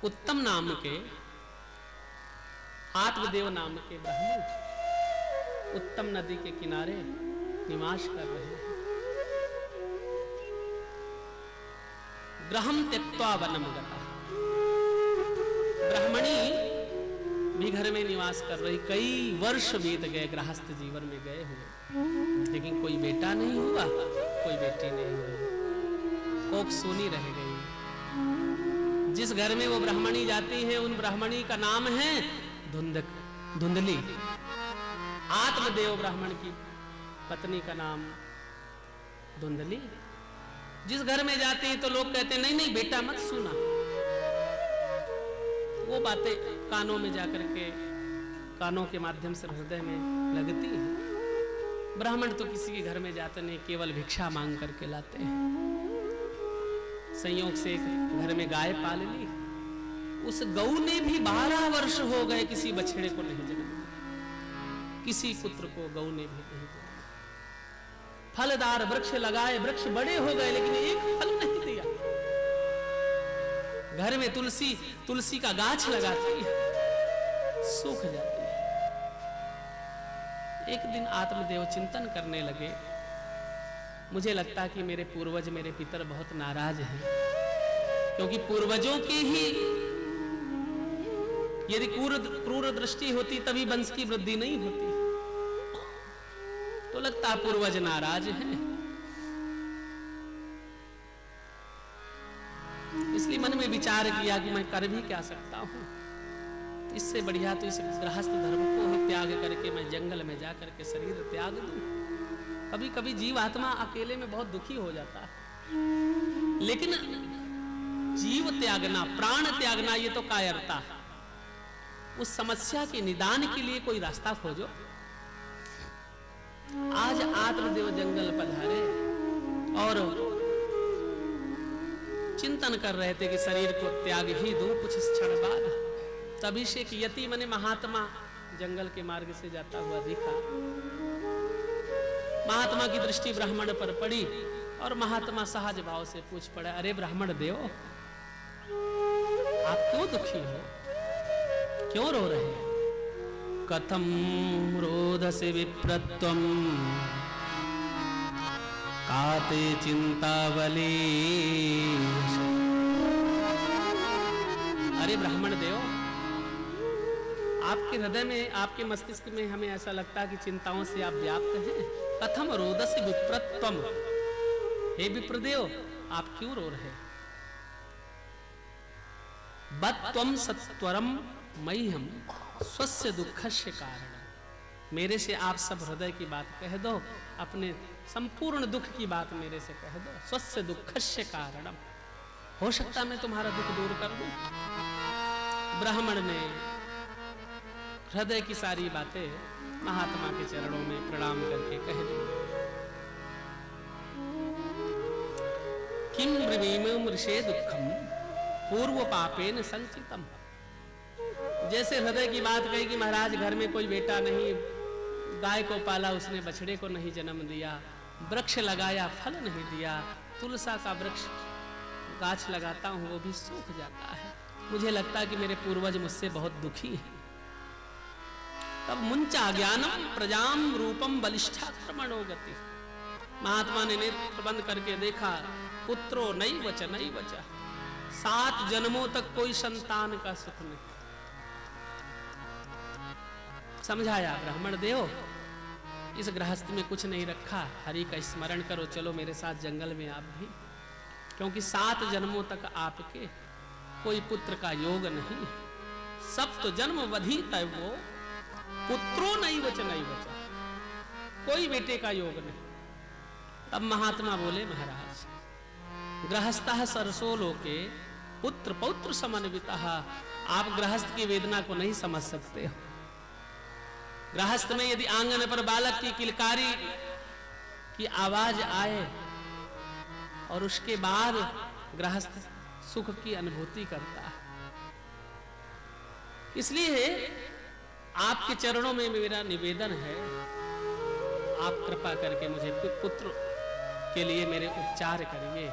उत्तम नाम के, आत्मदेव नाम के ब्राह्मण उत्तम नदी के किनारे निवास कर रहे हैं। ग्रहम त्यक्त्वा वनम गता, ब्राह्मणी भी घर में निवास कर रही। कई वर्ष बीत गए गृहस्थ जीवन में गए हुए, लेकिन कोई बेटा नहीं हुआ, कोई बेटी नहीं हुई, कोख सूनी रह गई। जिस घर में वो ब्राह्मणी जाती है उन ब्राह्मणी का नाम है धुंधली। आत्मदेव ब्राह्मण की पत्नी का नाम धुंधली। जिस घर में जाते हैं तो लोग कहते हैं नहीं नहीं बेटा मत सुना, वो बातें कानों में जाकर के, कानों के माध्यम से हृदय में लगती है। ब्राह्मण तो किसी के घर में जाते नहीं, केवल भिक्षा मांग करके लाते हैं। संयोग से एक घर में गाय पाल ली, उस गऊ ने भी 12 वर्ष हो गए किसी बछड़े को नहीं जन्म दिया, किसी पुत्र को गऊ ने भी नहीं दिया। फलदार वृक्ष लगाए, वृक्ष बड़े हो गए, लेकिन एक फल नहीं दिया। घर में तुलसी का गाछ लगाती है, सूख जाती है। एक दिन आत्मदेव चिंतन करने लगे, मुझे लगता कि मेरे पूर्वज, मेरे पितर बहुत नाराज हैं, क्योंकि पूर्वजों की ही यदि क्रूर दृष्टि होती तभी वंश की वृद्धि नहीं होती। तो लगता पूर्वज नाराज हैं, इसलिए मन में विचार किया कि मैं कर भी क्या सकता हूं। इससे बढ़िया तो इस गृहस्थ धर्म को ही त्याग करके मैं जंगल में जाकर के शरीर त्याग दूं। कभी कभी जीव आत्मा अकेले में बहुत दुखी हो जाता है, लेकिन जीव त्यागना, प्राण त्यागना, ये तो कायरता है। उस समस्या के निदान के लिए कोई रास्ता खोजो। आज आत्मदेव जंगल पधारे और चिंतन कर रहे थे कि शरीर को त्याग ही दूं कुछ क्षण बाद। तभी से एक यति मने महात्मा जंगल के मार्ग से जाता हुआ दिखा। महात्मा की दृष्टि ब्राह्मण पर पड़ी और महात्मा सहज भाव से पूछ पड़ा, अरे ब्राह्मण देव, आप क्यों दुखी हो, क्यों रो रहे हैं? कथम रोदसे विप्रत्वम काते चिंतावली। अरे ब्राह्मण देव, आपके हृदय में, आपके मस्तिष्क में हमें ऐसा लगता है कि चिंताओं से आप व्याप्त हैं। कथम रोदसे विप्रत्वम, हे विप्रदेव आप क्यों रो रहे? बत्वम सत्वरम मह्यम स्वस्य दुःखस्य कारण, मेरे से आप सब हृदय की बात कह दो, अपने संपूर्ण दुख की बात मेरे से कह दो। स्वस्य दुःखस्य कारणम, हो सकता मैं तुम्हारा दुख दूर कर दूं। ब्राह्मण ने हृदय की सारी बातें महात्मा के चरणों में प्रणाम करके कह दी। किम ब्रवीम मृषे दुःखम पूर्व पापेन संचितम। जैसे हृदय की बात कही कि महाराज घर में कोई बेटा नहीं, गाय को पाला उसने बछड़े को नहीं जन्म दिया, वृक्ष लगाया फल नहीं दिया, तुलसा का वृक्ष गाछ लगाता हूं वो भी सूख जाता है, मुझे लगता है कि मेरे पूर्वज मुझसे बहुत दुखी हैं। तब मुंचा ज्ञानम प्रजाम रूपम बलिष्ठाक्रमणो गति। महात्मा ने नेत्र बंद करके देखा, पुत्रो नहीं बचा, नहीं बचा, 7 जन्मों तक कोई संतान का सुख नहीं। समझाया, ब्राह्मण देव इस गृहस्थ में कुछ नहीं रखा, हरि का स्मरण करो, चलो मेरे साथ जंगल में आप भी, क्योंकि 7 जन्मों तक आपके कोई पुत्र का योग नहीं। सप्त जन्म वधित वो पुत्रो नहीं बचा, नहीं बचा, कोई बेटे का योग नहीं। तब महात्मा बोले, महाराज गृहस्थः सरसो लोके पुत्र पौत्र समन्वितः, आप गृहस्थ की वेदना को नहीं समझ सकते हो। गृहस्थ में यदि आंगन पर बालक की किलकारी की आवाज आए और उसके बाद गृहस्थ सुख की अनुभूति करता है। इसलिए आपके चरणों में मेरा निवेदन है, आप कृपा करके मुझे पुत्र के लिए मेरे उपचार करिए,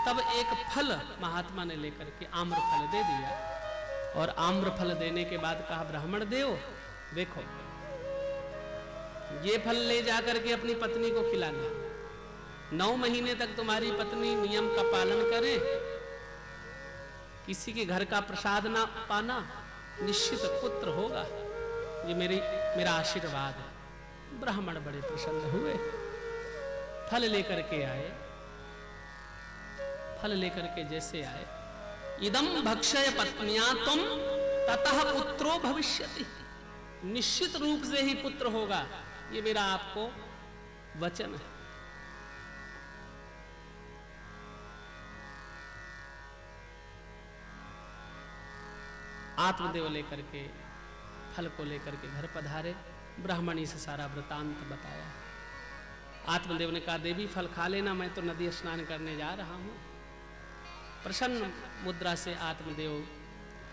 तब एक फल महात्मा ने लेकर के आम्र फल दे दिया, और आम्र फल देने के बाद कहा, ब्राह्मण देव देखो, ये फल ले जाकर के अपनी पत्नी को खिलाना। 9 महीने तक तुम्हारी पत्नी नियम का पालन करे, किसी के घर का प्रसाद ना पाना, निश्चित पुत्र होगा। ये मेरा आशीर्वाद है। ब्राह्मण बड़े प्रसन्न हुए, फल लेकर के आए। फल लेकर के जैसे आए, इदम भक्षय पत्निया तुम ततः पुत्रो भविष्यति, निश्चित रूप से ही पुत्र होगा, ये मेरा आपको वचन है। आत्मदेव लेकर के फल को लेकर के घर पधारे। ब्राह्मणी से सारा वृतांत बताया। आत्मदेव ने कहा, देवी फल खा लेना, मैं तो नदी स्नान करने जा रहा हूं। प्रसन्न मुद्रा से आत्मदेव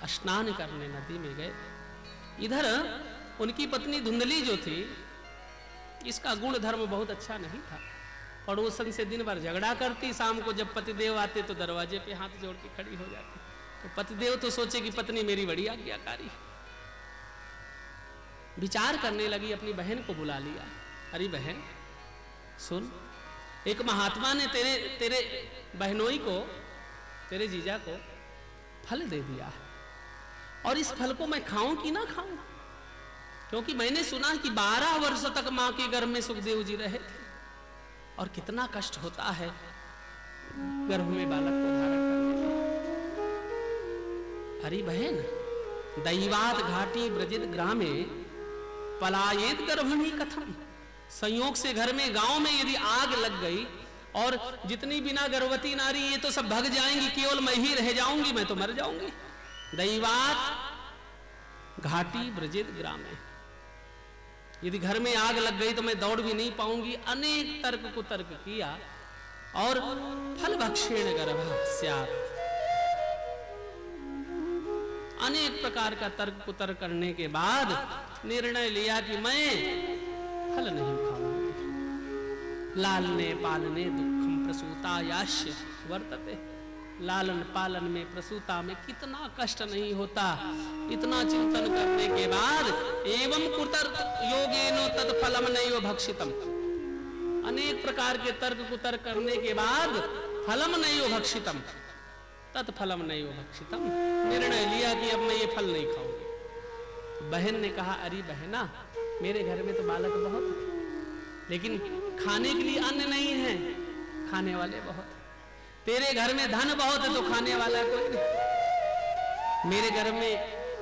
स्नान करने नदी में गए। इधर उनकी पत्नी धुंधली जो थी, इसका गुण धर्म बहुत अच्छा नहीं था। पड़ोसन से दिन भर झगड़ा करती, शाम को जब पतिदेव आते तो दरवाजे पे हाथ जोड़ के खड़ी हो जाती। तो पतिदेव तो सोचे कि पत्नी मेरी बड़ी आज्ञाकारी। विचार करने लगी, अपनी बहन को बुला लिया। अरे बहन सुन, एक महात्मा ने तेरे बहनोई को, तेरे जीजा को फल दे दिया है, और इस फल को मैं खाऊं कि ना खाऊं? क्योंकि मैंने सुना कि 12 वर्ष तक मां के गर्भ में सुखदेव जी रहे थे, और कितना कष्ट होता है गर्भ में बालक को धारण करने में। अरे बहन, दैवात घाटी ब्रजित ग्रामे पलायेत गर्भणी कथम, संयोग से घर में, गांव में यदि आग लग गई और जितनी बिना गर्भवती नारी ये तो सब भग जाएंगी, केवल मैं ही रह जाऊंगी, मैं तो मर जाऊंगी। दैवात घाटी ब्रजित ग्रामे, यदि घर में आग लग गई तो मैं दौड़ भी नहीं पाऊंगी। अनेक तर्क कुतर्क किया, और फल भक्षेण गर्भः स्यात्, अनेक प्रकार का तर्क कुतर्क करने के बाद निर्णय लिया कि मैं फल नहीं खाऊंगी। लालने पालने दुखम प्रसूता याश्य वर्तते, लालन पालन में, प्रसूता में कितना कष्ट नहीं होता। इतना चिंतन करने के बाद, एवं कुतर्क योगेनो तत्फलम नैव भक्षितम, अनेक प्रकार के तर्क कुतर्क करने के बाद फलम नैव भक्षितम तत्फलम नैव भक्षितम, निर्णय लिया कि अब मैं ये फल नहीं खाऊंगी। बहन ने कहा, अरे बहना, मेरे घर में तो बालक बहुत है, लेकिन खाने के लिए अन्न नहीं है, खाने वाले बहुत है। तेरे घर में धन बहुत है तो खाने वाला कोई नहीं। मेरे घर में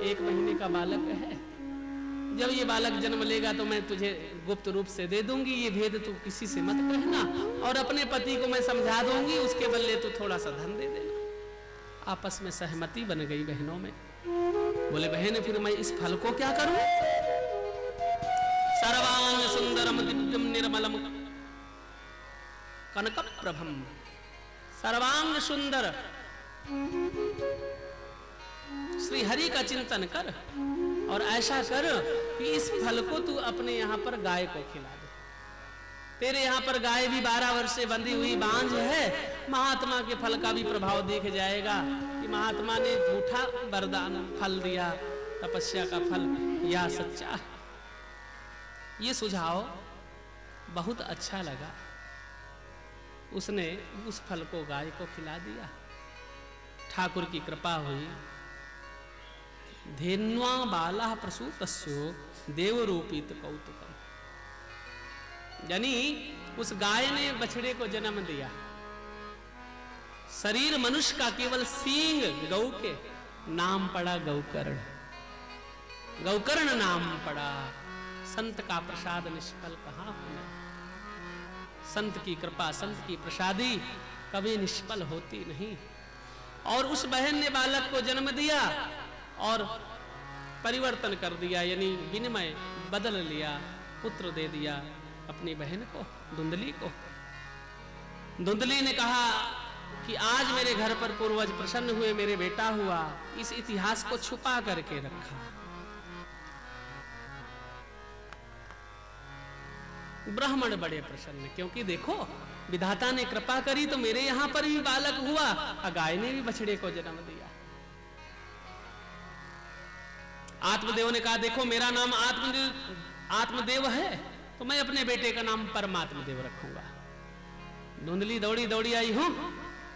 1 महीने का बालक है, जब ये बालक जन्म लेगा तो मैं तुझे गुप्त रूप से दे दूंगी, ये भेद तू किसी से मत कहना, और अपने पति को मैं समझा दूंगी, उसके बदले तू थोड़ा सा धन दे देना। आपस में सहमति बन गई बहनों में। बोले, बहन फिर मैं इस फल को क्या करूं? सर्वांग सुंदरम दिव्यम निर्मलम कनक प्रभम, सर्वांग सुंदर श्री हरि का चिंतन कर, और ऐसा कर कि इस फल को तू अपने यहाँ पर गाय को खिला दे। तेरे यहाँ पर गाय भी 12 वर्ष से बंधी हुई बांझ है, महात्मा के फल का भी प्रभाव दिख जाएगा कि महात्मा ने झूठा वरदान फल दिया, तपस्या का फल या सच्चा। ये सुझाव बहुत अच्छा लगा। उसने उस फल को गाय को खिला दिया। ठाकुर की कृपा हुई। धेन्वा बाला प्रसूतस्यो देवरूपित कौतुकम, यानी उस गाय ने बछड़े को जन्म दिया। शरीर मनुष्य का, केवल सींग गौ के, नाम पड़ा गौकर्ण। गौकर्ण नाम पड़ा। संत का प्रसाद निष्फल कहां होना। संत की कृपा, संत की प्रसादी कभी निष्फल होती नहीं। और उस बहन ने बालक को जन्म दिया और परिवर्तन कर दिया, यानी विनिमय बदल लिया, पुत्र दे दिया अपनी बहन को, धुंधली को। धुंधली ने कहा कि आज मेरे घर पर पूर्वज प्रसन्न हुए, मेरे बेटा हुआ, इस इतिहास को छुपा करके रखा। ब्राह्मण बड़े प्रसन्न, क्योंकि देखो विधाता ने कृपा करी तो मेरे यहां पर भी बालक हुआ और गाय ने भी बछड़े को जन्म दिया। आत्मदेव ने कहा देखो मेरा नाम आत्मदेव है तो मैं अपने बेटे का नाम परमात्मदेव रखूंगा। धुंधली दौड़ी दौड़ी आई हूं,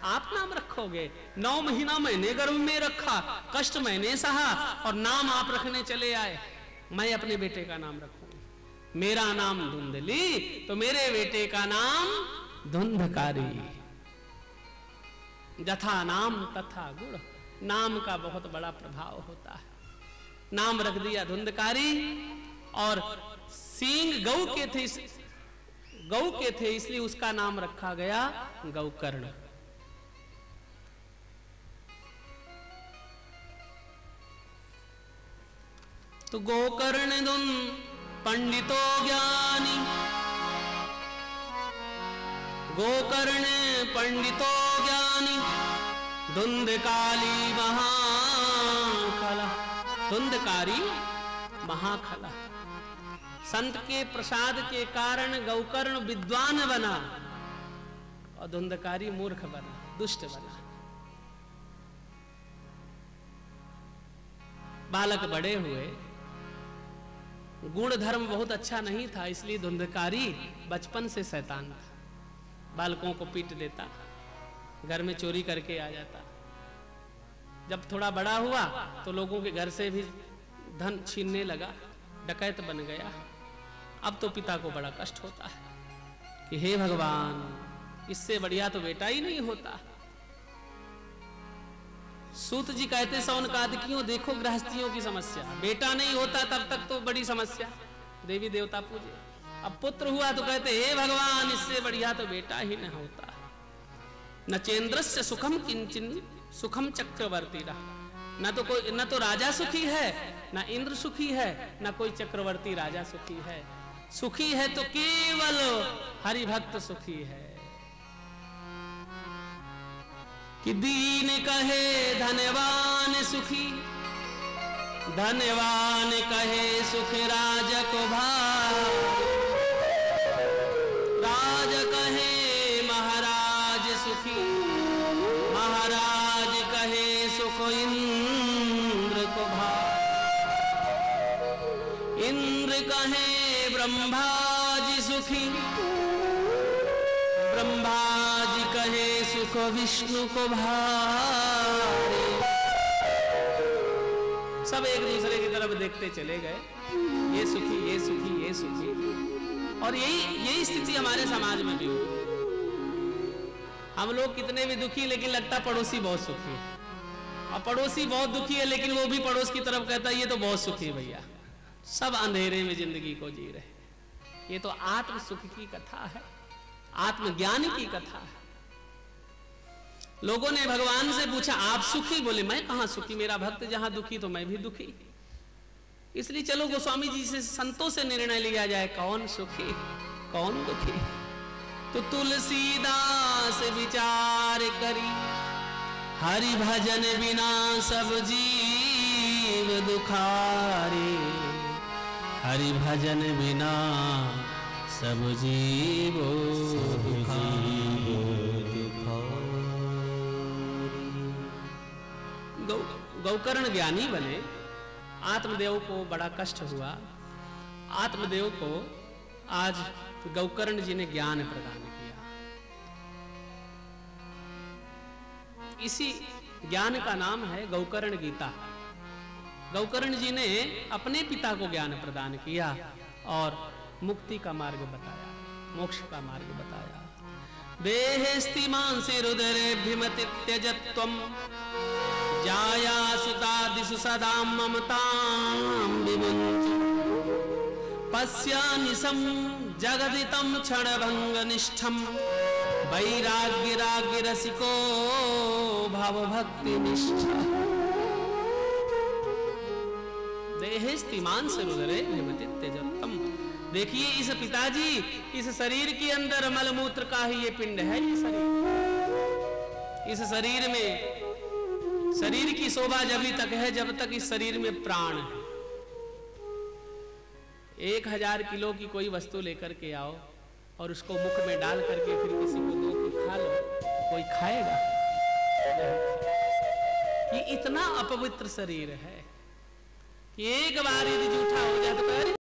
आप नाम रखोगे? 9 महीना मैंने गर्भ में रखा, कष्ट मैंने सहा और नाम आप रखने चले आए। मैं अपने बेटे का नाम रखूंगी। मेरा नाम धुंधली तो मेरे बेटे का नाम धुंधकारी। जथा नाम तथा गुण, नाम का बहुत बड़ा प्रभाव होता है। नाम रख दिया धुंधकारी और सींग गौ के थे इसलिए उसका नाम रखा गया गौकर्ण। तो गोकर्ण धुन पंडितो ज्ञानी, गोकर्ण पंडितो ज्ञानी धुंधकाली महाखला। धुंधकारी महाखला, संत के प्रसाद के कारण गौकर्ण विद्वान बना और धुंधकारी मूर्ख बना, दुष्ट बना। बालक बड़े हुए, गुण धर्म बहुत अच्छा नहीं था इसलिए धुंधकारी बचपन से शैतान था। बालकों को पीट देता, घर में चोरी करके आ जाता। जब थोड़ा बड़ा हुआ तो लोगों के घर से भी धन छीनने लगा, डकैत बन गया। अब तो पिता को बड़ा कष्ट होता है कि हे भगवान, इससे बढ़िया तो बेटा ही नहीं होता। सूत जी कहते सौनकादिकियों देखो गृहस्थियों की समस्या, बेटा नहीं होता तब तक तो बड़ी समस्या, देवी देवता पूजे। अब पुत्र हुआ तो कहते हे भगवान, इससे बढ़िया तो बेटा ही न होता। न चेन्द्रस्य सुखम किंचिन सुखम चक्रवर्ती रहा। न तो राजा सुखी है, न इंद्र सुखी है, न कोई चक्रवर्ती राजा सुखी है। सुखी है तो केवल हरि भक्त सुखी है। कि दीन कहे धनवान सुखी, धनवान कहे सुख राज को भाई। राज कहे महाराज सुखी, महाराज कहे सुख इंद्र को भाई। इंद्र कहे ब्रह्माजी सुखी, ब्रह्माजी कहे सुख विष्णु को भाई। सब एक दूसरे की तरफ देखते चले गए, ये सुखी, ये सुखी, ये सुखी। और यही स्थिति हमारे समाज में भी हुई। हम लोग कितने भी दुखी लेकिन लगता पड़ोसी बहुत सुखी है, और पड़ोसी बहुत दुखी है लेकिन वो भी पड़ोस की तरफ कहता है ये तो बहुत सुखी है भैया। सब अंधेरे में जिंदगी को जी रहे। ये तो आत्म सुख की कथा है, आत्मज्ञान की कथा है। लोगों ने भगवान से पूछा आप सुखी? बोले मैं कहां सुखी, मेरा भक्त जहां दुखी तो मैं भी दुखी। इसलिए चलो गोस्वामी जी से, संतों से निर्णय लिया जाए कौन सुखी कौन दुखी। तो तुलसीदास विचार करी, हरि भजन बिना सब जीव दुखारे। हरि भजन बिना सब जीव गौकर्ण ज्ञानी बने। आत्मदेव को बड़ा कष्ट हुआ। आत्मदेव को आज गौकर्ण जी ने ज्ञान प्रदान किया। इसी ज्ञान का नाम है गौकर्ण गीता। गौकर्ण जी ने अपने पिता को ज्ञान प्रदान किया और मुक्ति का मार्ग बताया, मोक्ष का मार्ग बताया। देहेस्ति मांसि रुदरेभ्यमति त्यजत्वम् जाया सुतादिषु सदा ममतां विमुञ्च। पश्यानिशं जगदितं क्षणभङ्गनिष्ठं वैराग्यराग्यरसिको भवभक्तिनिष्ठः। देहेस्ति मांसि रुदरेभ्यमति त्यजत्वम्। देखिए इस पिताजी, इस शरीर के अंदर मलमूत्र का ही ये पिंड है। ये शरीर, इस शरीर में, शरीर की शोभा जब तक है जब तक इस शरीर में प्राण है। 1000 किलो की कोई वस्तु लेकर के आओ, और उसको मुख में डाल करके फिर किसी को दो कि खा लो, कोई खाएगा? ये इतना अपवित्र शरीर है कि एक बार यदि